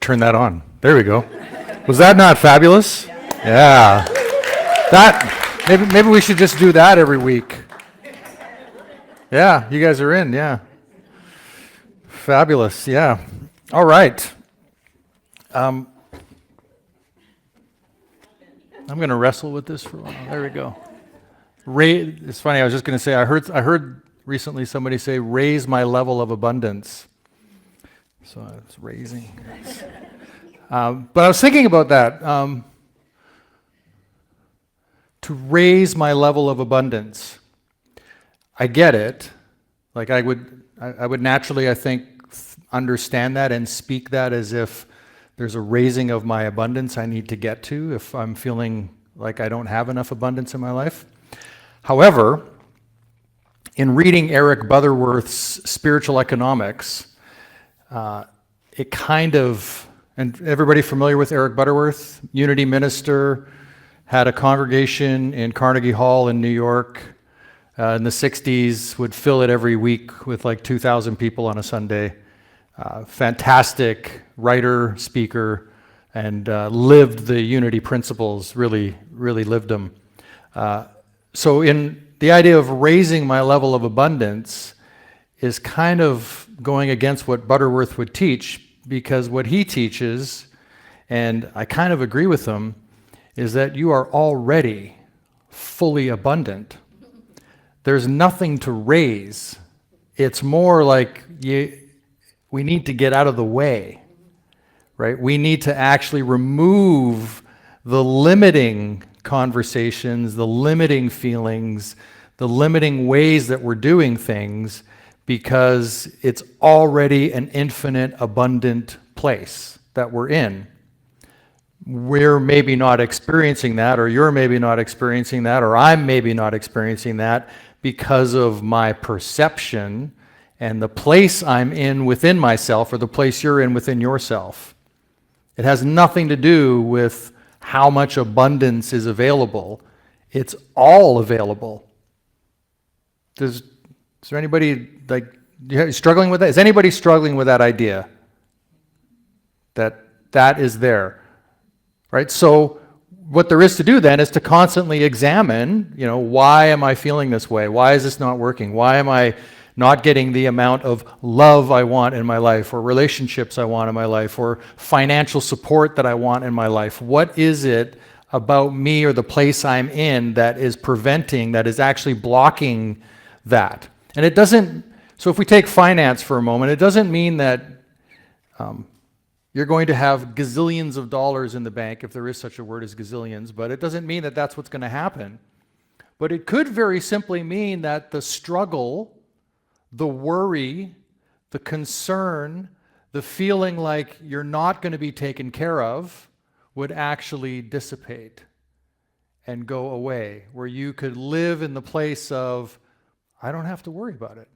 turn that on. There we go. Was that not fabulous? Yeah. That, maybe we should just do that every week. Yeah, you guys are in, yeah. Fabulous, yeah. All right. I'm going to wrestle with this for a while. There we go. It's funny, I was just going to say, I heard recently somebody say, raise my level of abundance. So it's raising. But I was thinking about that. To raise my level of abundance. I get it. Like I would naturally, I think, understand that and speak that as if there's a raising of my abundance I need to get to if I'm feeling like I don't have enough abundance in my life. However, in reading Eric Butterworth's Spiritual Economics, it kind of, and everybody familiar with Eric Butterworth, Unity minister, had a congregation in Carnegie Hall in New York in the 60s, would fill it every week with like 2,000 people on a Sunday. Fantastic writer, speaker, and lived the Unity principles, really lived them. So in the idea of raising my level of abundance is kind of going against what Butterworth would teach, because what he teaches, and I kind of agree with him, is that you are already fully abundant. There's nothing to raise. It's more like we need to get out of the way, right? We need to actually remove the limiting conversations, the limiting feelings, the limiting ways that we're doing things, because it's already an infinite, abundant place that we're in. We're maybe not experiencing that, or you're maybe not experiencing that, or I'm maybe not experiencing that because of my perception and the place I'm in within myself, or the place you're in within yourself. It has nothing to do with how much abundance is available. It's all available. Is there anybody struggling with that? Is anybody struggling with that idea? That is there, right? So what there is to do then is to constantly examine, why am I feeling this way? Why is this not working? Why am I not getting the amount of love I want in my life, or relationships I want in my life, or financial support that I want in my life? What is it about me or the place I'm in that is preventing, that is actually blocking that? And it doesn't, so if we take finance for a moment, it doesn't mean that you're going to have gazillions of dollars in the bank, if there is such a word as gazillions, but it doesn't mean that that's what's going to happen. But it could very simply mean that the struggle, the worry, the concern, the feeling like you're not going to be taken care of would actually dissipate and go away, where you could live in the place of, I don't have to worry about it.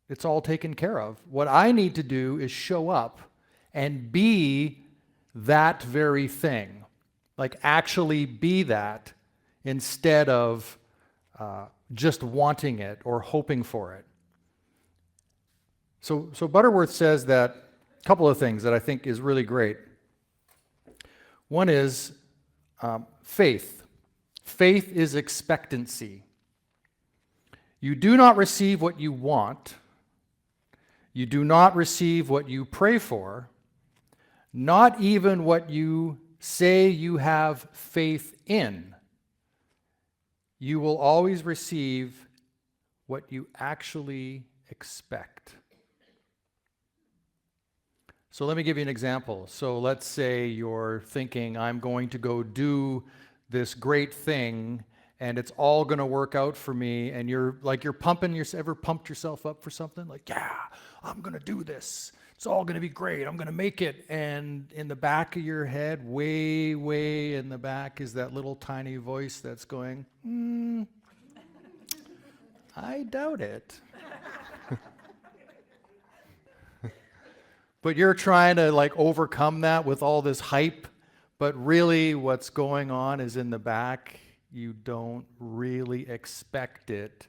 It's all taken care of. What I need to do is show up and be that very thing. Like actually be that, instead of just wanting it or hoping for it. So Butterworth says that a couple of things that I think is really great. One is faith. Faith is expectancy. You do not receive what you want. You do not receive what you pray for, not even what you say you have faith in. You will always receive what you actually expect. So let me give you an example. So let's say you're thinking, I'm going to go do this great thing, and it's all going to work out for me, and you're pumping, ever pumped yourself up for something? Like, yeah, I'm going to do this. It's all going to be great. I'm going to make it. And in the back of your head, way, way in the back, is that little tiny voice that's going, I doubt it. But you're trying to overcome that with all this hype, but really what's going on is in the back, you don't really expect it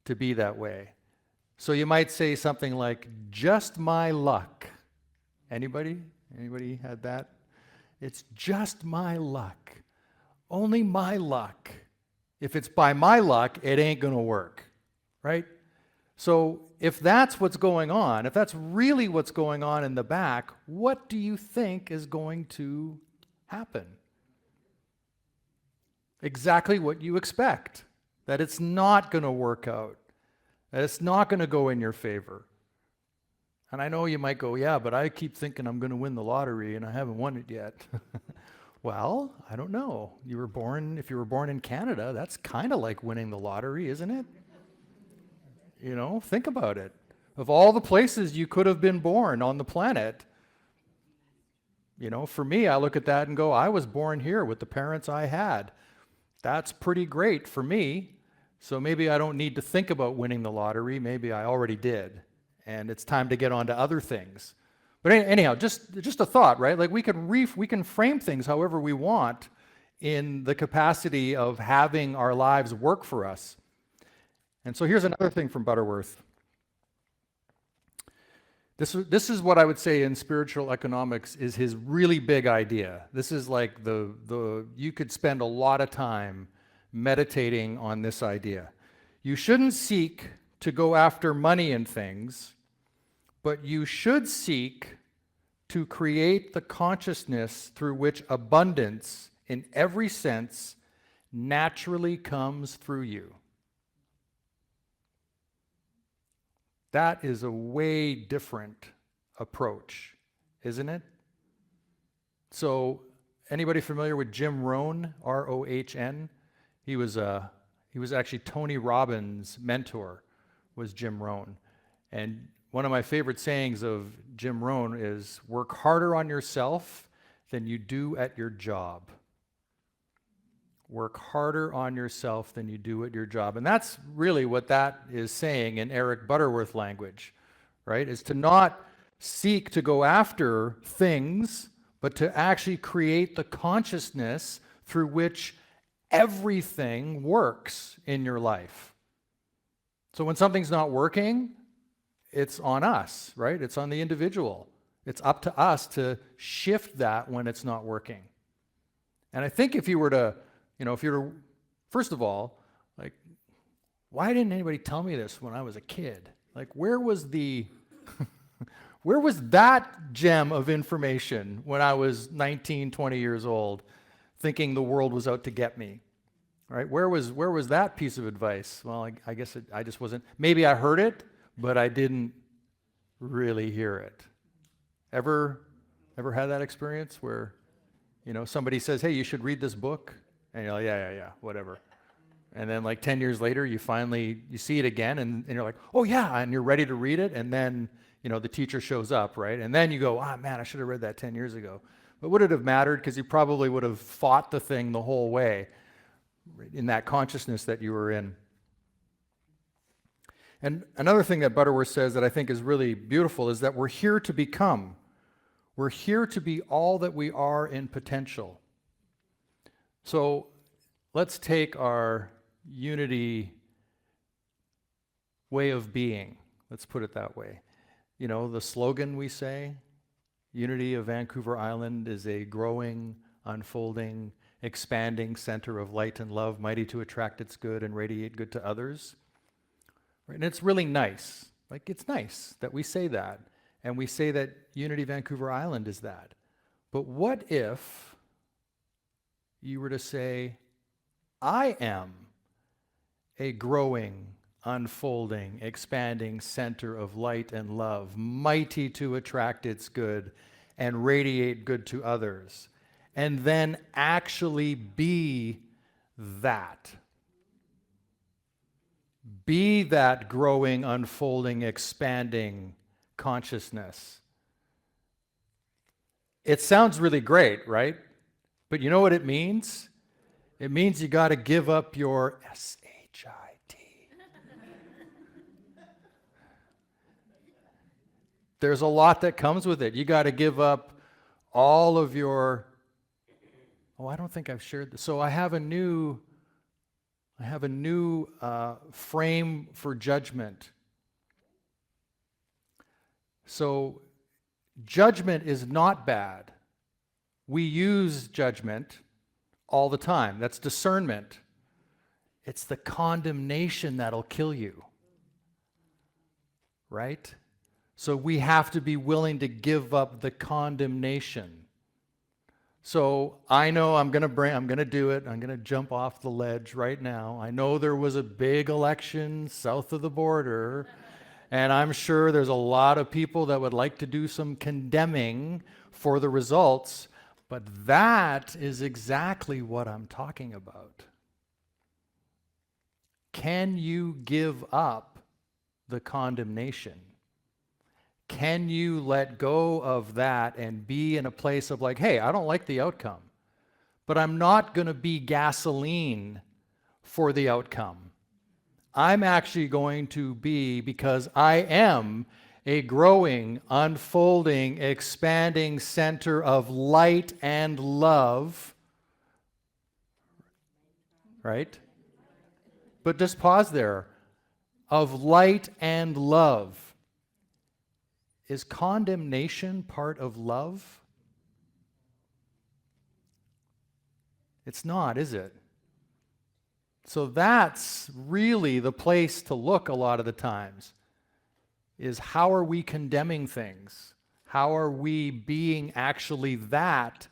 to be that way. So you might say something like, just my luck. Anybody? Anybody had that? It's just my luck. Only my luck. If it's by my luck, it ain't going to work, right? So if that's what's going on, if that's really what's going on in the back, what do you think is going to happen? Exactly what you expect, that it's not going to work out, that it's not going to go in your favor. And I know you might go, yeah, but I keep thinking I'm going to win the lottery and I haven't won it yet. Well, I don't know. If you were born in Canada, that's kind of like winning the lottery, isn't it? You know, think about it. Of all the places you could have been born on the planet, you know, for me, I look at that and go, I was born here with the parents I had. That's pretty great for me. So maybe I don't need to think about winning the lottery. Maybe I already did. And it's time to get on to other things. But anyhow, just a thought, right? Like we can frame things however we want in the capacity of having our lives work for us. And so here's another thing from Butterworth. This is what I would say in spiritual economics is his really big idea. This is like you could spend a lot of time meditating on this idea. You shouldn't seek to go after money and things, but you should seek to create the consciousness through which abundance in every sense naturally comes through you. That is a way different approach, isn't it? So, anybody familiar with Jim Rohn, R-O-H-N? He was actually Tony Robbins' mentor, was Jim Rohn. And one of my favorite sayings of Jim Rohn is, work harder on yourself than you do at your job. Work harder on yourself than you do at your job. And that's really what that is saying in Eric Butterworth language, right? Is to not seek to go after things, but to actually create the consciousness through which everything works in your life. So when something's not working, it's on us, right? It's on the individual. It's up to us to shift that when it's not working. And I think if you were to, first of all, like, why didn't anybody tell me this when I was a kid? Like, where was that gem of information when I was 19, 20 years old, thinking the world was out to get me? Right? Where was that piece of advice? Well, I guess I just wasn't. Maybe I heard it, but I didn't really hear it. Ever had that experience where, somebody says, "Hey, you should read this book," and you're like, "Yeah, whatever." And then like 10 years later, you see it again, and you're like, "Oh yeah," and you're ready to read it, and then the teacher shows up, right? And then you go, "Ah, man, I should have read that 10 years ago." But would it have mattered? Because you probably would have fought the thing the whole way in that consciousness that you were in. And another thing that Butterworth says that I think is really beautiful is that we're here to become. We're here to be all that we are in potential. So let's take our unity way of being. Let's put it that way. The slogan we say, Unity of Vancouver Island is a growing, unfolding, expanding center of light and love, mighty to attract its good and radiate good to others. Right? And it's really nice. Like, it's nice that we say that. And we say that Unity Vancouver Island is that. But what if you were to say, I am a growing, unfolding, expanding center of light and love, mighty to attract its good and radiate good to others, and then actually be that. Be that growing, unfolding, expanding consciousness. It sounds really great, right? But you know what it means? It means you got to give up your SHIT. There's a lot that comes with it. You got to give up all of your, I don't think I've shared this. So I have a new frame for judgment. So Judgment is not bad. We use judgment all the time. That's discernment. It's the condemnation that'll kill you. Right? So we have to be willing to give up the condemnation. So I know I'm going to do it. I'm going to jump off the ledge right now. I know there was a big election south of the border, and I'm sure there's a lot of people that would like to do some condemning for the results, but that is exactly what I'm talking about. Can you give up the condemnation? Can you let go of that and be in a place of like, hey, I don't like the outcome, but I'm not going to be gasoline for the outcome. I'm actually going to be, because I am a growing, unfolding, expanding center of light and love, right? But just pause there. Of light and love. Is condemnation part of love? It's not, is it? So that's really the place to look a lot of the times, is how are we condemning things? How are we being actually that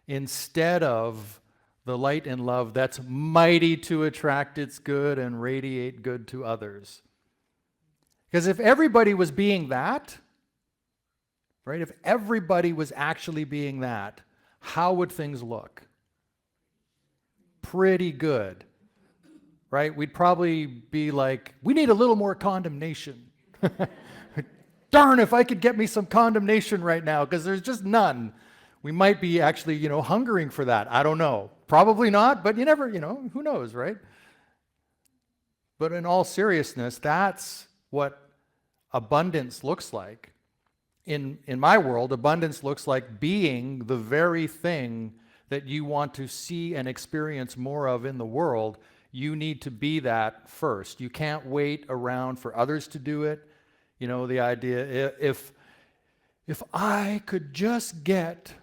instead of the light and love that's mighty to attract its good and radiate good to others? Because if everybody was being that, right? If everybody was actually being that, how would things look? Pretty good, right? We'd probably be like, we need a little more condemnation. Darn, if I could get me some condemnation right now, because there's just none. We might be actually, hungering for that. I don't know. Probably not, but you never, who knows, right? But in all seriousness, that's what abundance looks like. In my world, abundance looks like being the very thing that you want to see and experience more of in the world. You need to be that first. You can't wait around for others to do it. The idea, if I could just get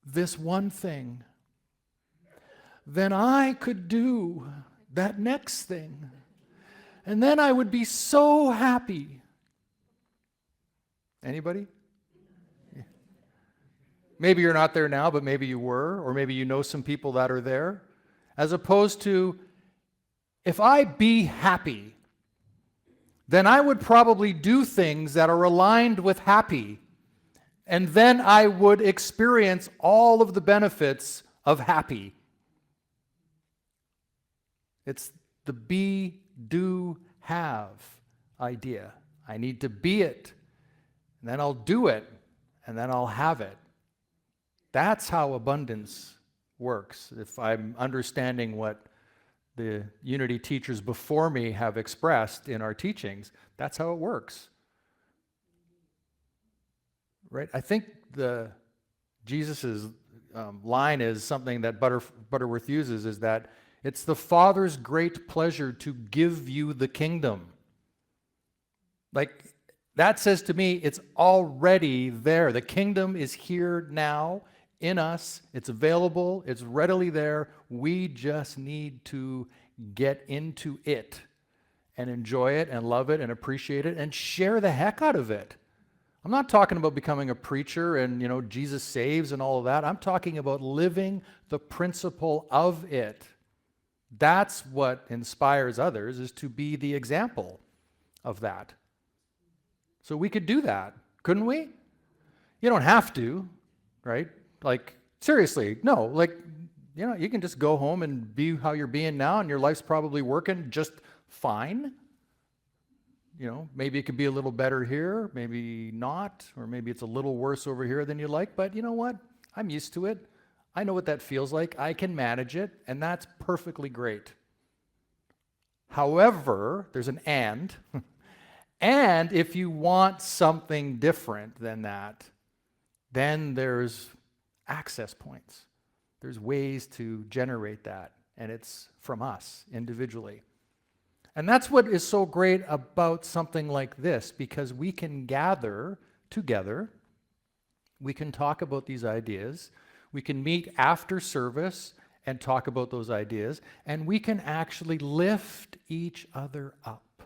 this one thing, then I could do that next thing. And then I would be so happy. Anybody? Yeah. Maybe you're not there now, but maybe you were, or maybe you know some people that are there. As opposed to, if I be happy, then I would probably do things that are aligned with happy, and then I would experience all of the benefits of happy. It's the be, do, have idea. I need to be it. And then I'll do it, and then I'll have it. That's how abundance works. If I'm understanding what the Unity teachers before me have expressed in our teachings, that's how it works. Right? I think Jesus's line is something that Butterworth uses, is that it's the Father's great pleasure to give you the kingdom. Like, that says to me, it's already there. The kingdom is here now in us. It's available. It's readily there. We just need to get into it and enjoy it and love it and appreciate it and share the heck out of it. I'm not talking about becoming a preacher and, Jesus saves and all of that. I'm talking about living the principle of it. That's what inspires others, is to be the example of that. So we could do that, couldn't we? You don't have to, right? Like, seriously, no. Like, you can just go home and be how you're being now, and your life's probably working just fine. Maybe it could be a little better here, maybe not, or maybe it's a little worse over here than you like, but you know what? I'm used to it. I know what that feels like. I can manage it, and that's perfectly great. However, there's an and. And if you want something different than that, then there's access points. There's ways to generate that, and it's from us individually. And that's what is so great about something like this, because we can gather together We can talk about these ideas. We can meet after service and talk about those ideas, and we can actually lift each other up,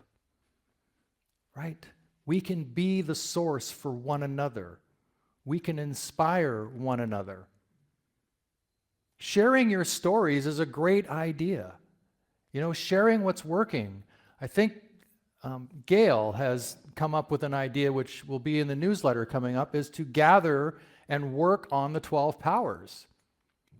right? We can be the source for one another. We can inspire one another. Sharing your stories is a great idea. Sharing what's working. I think Gail has come up with an idea, which will be in the newsletter coming up, is to gather and work on the 12 powers.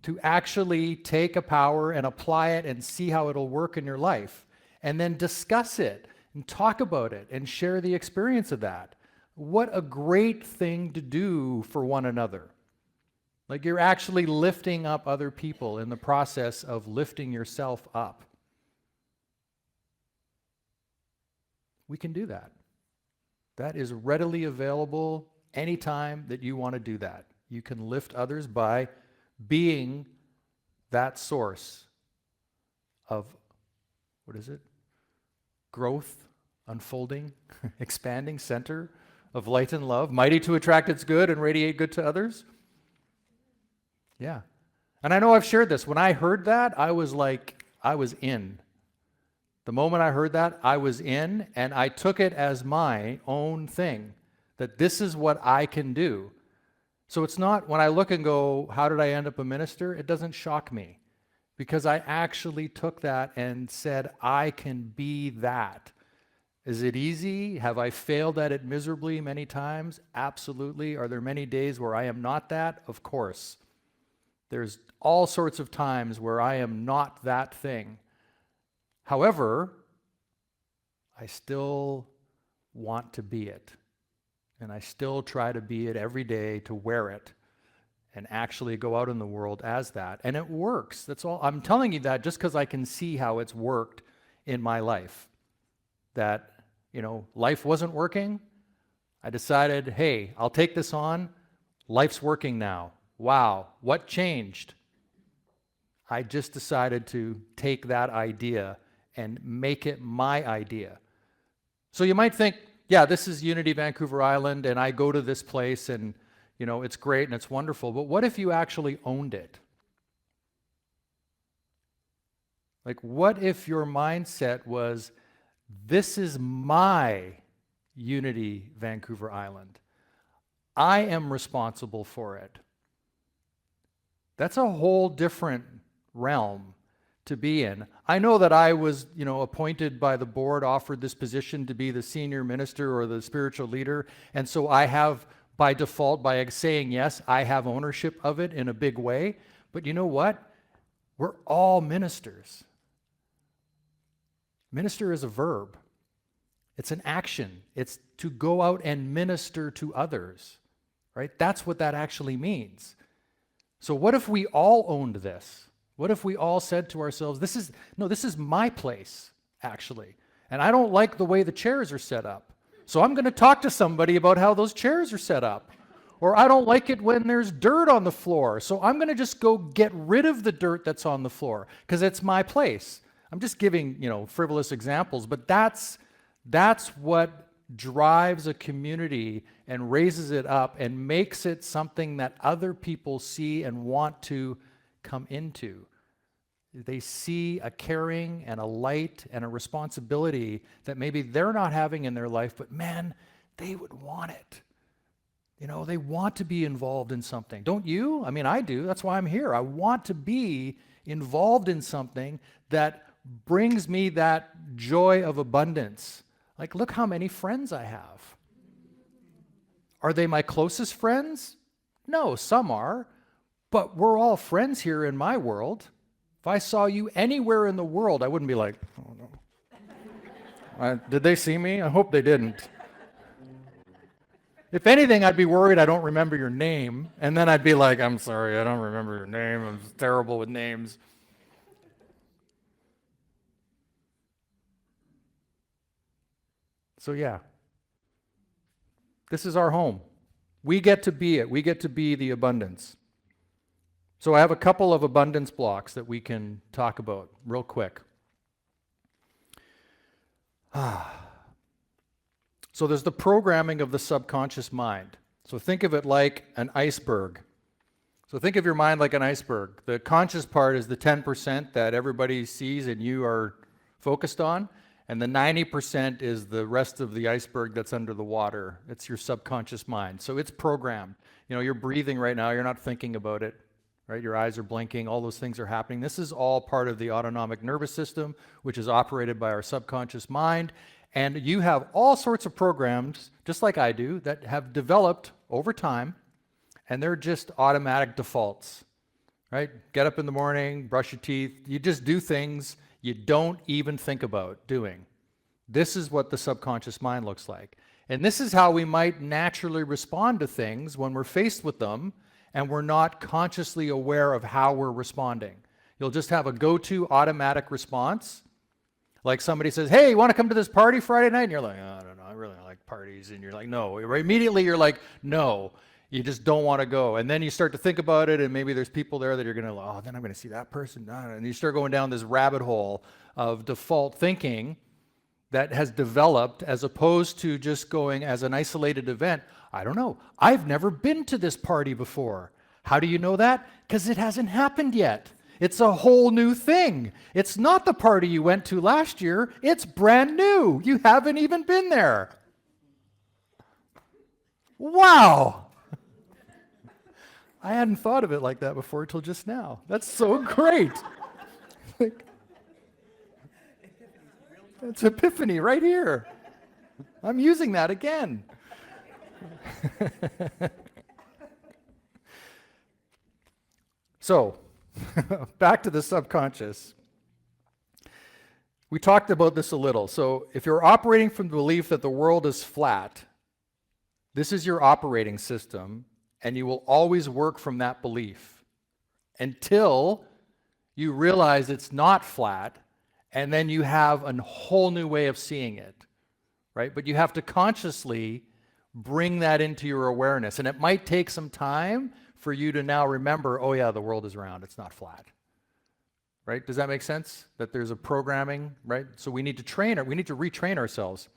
To actually take a power and apply it and see how it'll work in your life. And then discuss it and talk about it and share the experience of that. What a great thing to do for one another. Like you're actually lifting up other people in the process of lifting yourself up. We can do that. That is readily available anytime that you want to do that. You can lift others by being that source of, growth, unfolding, expanding center of light and love, mighty to attract its good and radiate good to others. Yeah. And I know I've shared this. When I heard that, I was in. The moment I heard that, I was in, and I took it as my own thing, that this is what I can do. So it's not, when I look and go, how did I end up a minister? It doesn't shock me, because I actually took that and said, I can be that. Is it easy? Have I failed at it miserably many times? Absolutely. Are there many days where I am not that? Of course. There's all sorts of times where I am not that thing. However, I still want to be it. And I still try to be it every day, to wear it and actually go out in the world as that. And it works. That's all. I'm telling you that just because I can see how it's worked in my life. That, life wasn't working. I decided, hey, I'll take this on. Life's working now. Wow, what changed? I just decided to take that idea and make it my idea. So you might think, yeah, this is Unity Vancouver Island, and I go to this place, and it's great and it's wonderful. But what if you actually owned it? Like, what if your mindset was, this is my Unity Vancouver Island. I am responsible for it. That's a whole different realm to be in. I know that I was, appointed by the board, offered this position to be the senior minister or the spiritual leader, and so I have, by default, by saying yes, I have ownership of it in a big way. But you know what? We're all ministers. Minister is a verb. It's an action. It's to go out and minister to others, right? That's what that actually means. So what if we all owned this? What if we all said to ourselves, this is my place, actually. And I don't like the way the chairs are set up. So I'm going to talk to somebody about how those chairs are set up. Or I don't like it when there's dirt on the floor. So I'm going to just go get rid of the dirt that's on the floor because it's my place. I'm just giving, frivolous examples, but that's what drives a community and raises it up and makes it something that other people see and want to come into. They see a caring and a light and a responsibility that maybe they're not having in their life, but man, they would want it. They want to be involved in something. Don't you? I mean, I do. That's why I'm here. I want to be involved in something that brings me that joy of abundance. Like, look how many friends I have. Are they my closest friends? No, some are. But we're all friends here in my world. If I saw you anywhere in the world, I wouldn't be like, oh no. Did they see me? I hope they didn't. If anything, I'd be worried I don't remember your name. And then I'd be like, I'm sorry, I don't remember your name. I'm terrible with names. So yeah, this is our home. We get to be it. We get to be the abundance. So I have a couple of abundance blocks that we can talk about real quick. So there's the programming of the subconscious mind. So think of it like an iceberg. So think of your mind like an iceberg. The conscious part is the 10% that everybody sees and you are focused on, and the 90% is the rest of the iceberg that's under the water. It's your subconscious mind. So it's programmed. You know, you're breathing right now, you're not thinking about it, right? Your eyes are blinking, all those things are happening. This is all part of the autonomic nervous system, which is operated by our subconscious mind. And you have all sorts of programs, just like I do, that have developed over time, and they're just automatic defaults, right? Get up in the morning, brush your teeth, you just do things you don't even think about doing. This is what the subconscious mind looks like. And this is how we might naturally respond to things when we're faced with them and we're not consciously aware of how we're responding. You'll just have a go-to automatic response. Like somebody says, hey, you want to come to this party Friday night? And you're like, oh, I don't know, I really don't like parties. And you're like, no. Immediately you're like, no. You just don't want to go. And then you start to think about it, and maybe there's people there that you're going to, oh, then I'm going to see that person. And you start going down this rabbit hole of default thinking that has developed as opposed to just going as an isolated event. I don't know. I've never been to this party before. How do you know that? Because it hasn't happened yet. It's a whole new thing. It's not the party you went to last year. It's brand new. You haven't even been there. Wow. I hadn't thought of it like that before until just now. That's so great. It's epiphany right here. I'm using that again. So, back to the subconscious. We talked about this a little. So, if you're operating from the belief that the world is flat, this is your operating system, and you will always work from that belief until you realize it's not flat, and then you have a whole new way of seeing it, right? But you have to consciously bring that into your awareness, and it might take some time for you to now remember, oh yeah, the world is round, it's not flat, right? Does that make sense? That there's a programming, right? So we need to retrain ourselves.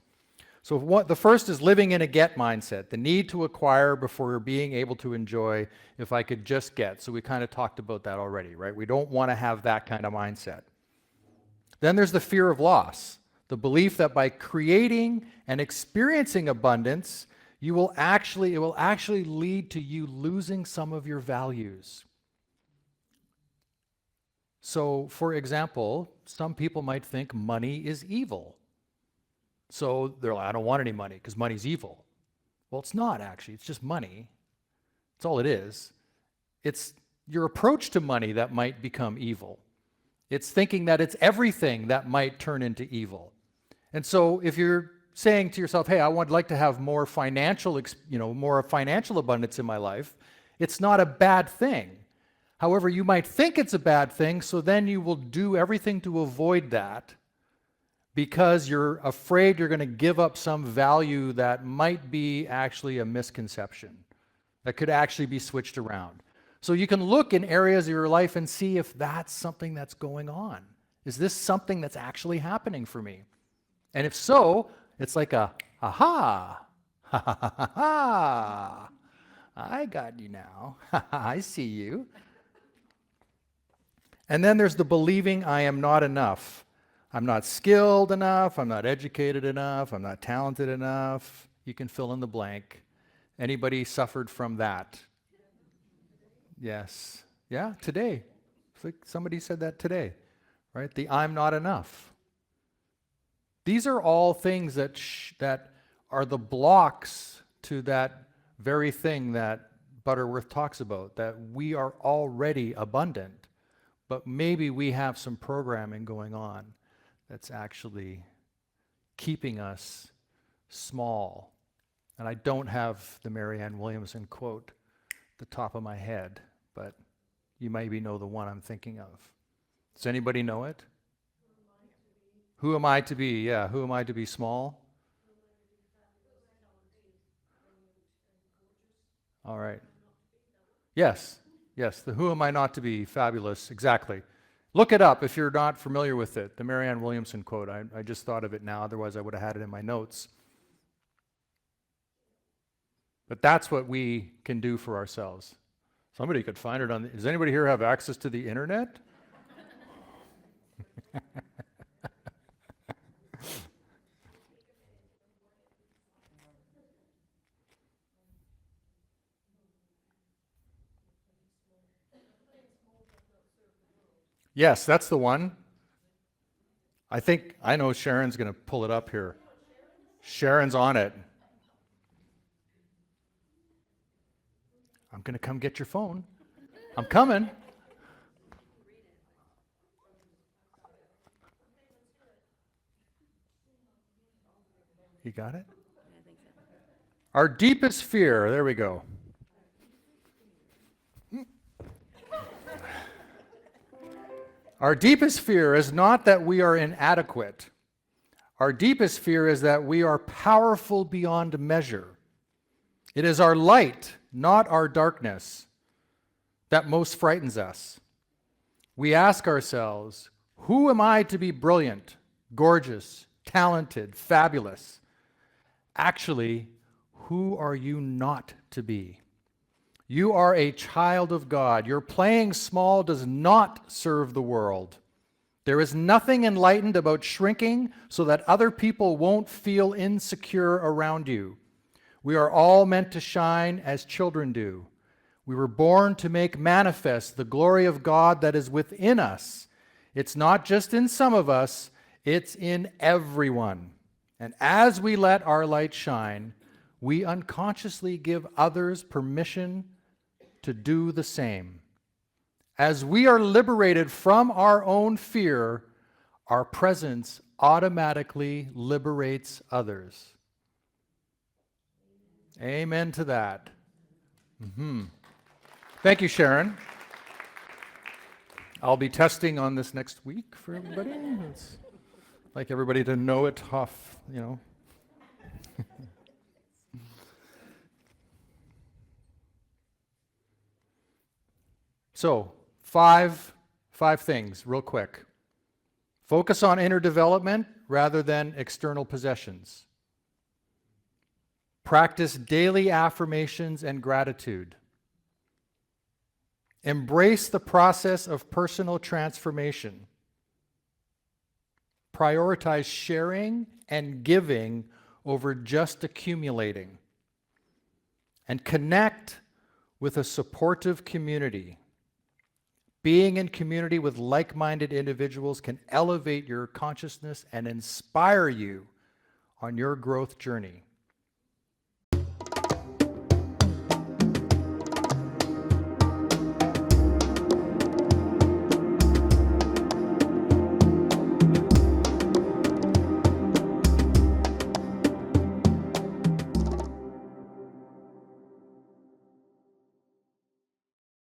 So the first is living in a get mindset, the need to acquire before being able to enjoy. If I could just get. So we kind of talked about that already, right? We don't want to have that kind of mindset. Then there's the fear of loss, the belief that by creating and experiencing abundance, it will actually lead to you losing some of your values. So, for example, some people might think money is evil. So they're like, I don't want any money because money's evil. Well, it's not actually. It's just money. That's all it is. It's your approach to money that might become evil. It's thinking that it's everything that might turn into evil. And so if you're saying to yourself, hey, I would like to have more financial abundance in my life, it's not a bad thing. However, you might think it's a bad thing, so then you will do everything to avoid that because you're afraid you're going to give up some value that might be actually a misconception, that could actually be switched around. So you can look in areas of your life and see if that's something that's going on. Is this something that's actually happening for me? And if so, it's like a, aha, ha ha ha ha ha, I got you now, I see you. And then there's the believing I am not enough. I'm not skilled enough, I'm not educated enough, I'm not talented enough. You can fill in the blank. Anybody suffered from that? Yes. Yeah, today. It's like somebody said that today, right? The I'm not enough. These are all things that are the blocks to that very thing that Butterworth talks about, that we are already abundant, but maybe we have some programming going on that's actually keeping us small. And I don't have the Marianne Williamson quote at the top of my head, but you maybe know the one I'm thinking of. Does anybody know it? Who am I to be? Yeah, who am I to be small? All right. Yes, the who am I not to be fabulous, exactly. Look it up if you're not familiar with it, the Marianne Williamson quote. I just thought of it now, otherwise I would have had it in my notes. But that's what we can do for ourselves. Somebody could find it on the, does anybody here have access to the internet? Yes, that's the one. I know Sharon's going to pull it up here. Sharon's on it. I'm going to come get your phone. I'm coming. You got it? Our deepest fear, there we go. Our deepest fear is not that we are inadequate. Our deepest fear is that we are powerful beyond measure. It is our light, not our darkness, that most frightens us. We ask ourselves, who am I to be brilliant, gorgeous, talented, fabulous? Actually, who are you not to be? You are a child of God. Your playing small does not serve the world. There is nothing enlightened about shrinking so that other people won't feel insecure around you. We are all meant to shine as children do. We were born to make manifest the glory of God that is within us. It's not just in some of us, it's in everyone. And as we let our light shine, we unconsciously give others permission to do the same. As we are liberated from our own fear, our presence automatically liberates others. Amen to that. Thank you, Sharon. I'll be testing on this next week for everybody. It's like everybody to know it off, you know. So, five things, real quick. Focus on inner development rather than external possessions. Practice daily affirmations and gratitude. Embrace the process of personal transformation. Prioritize sharing and giving over just accumulating. And connect with a supportive community. Being in community with like-minded individuals can elevate your consciousness and inspire you on your growth journey.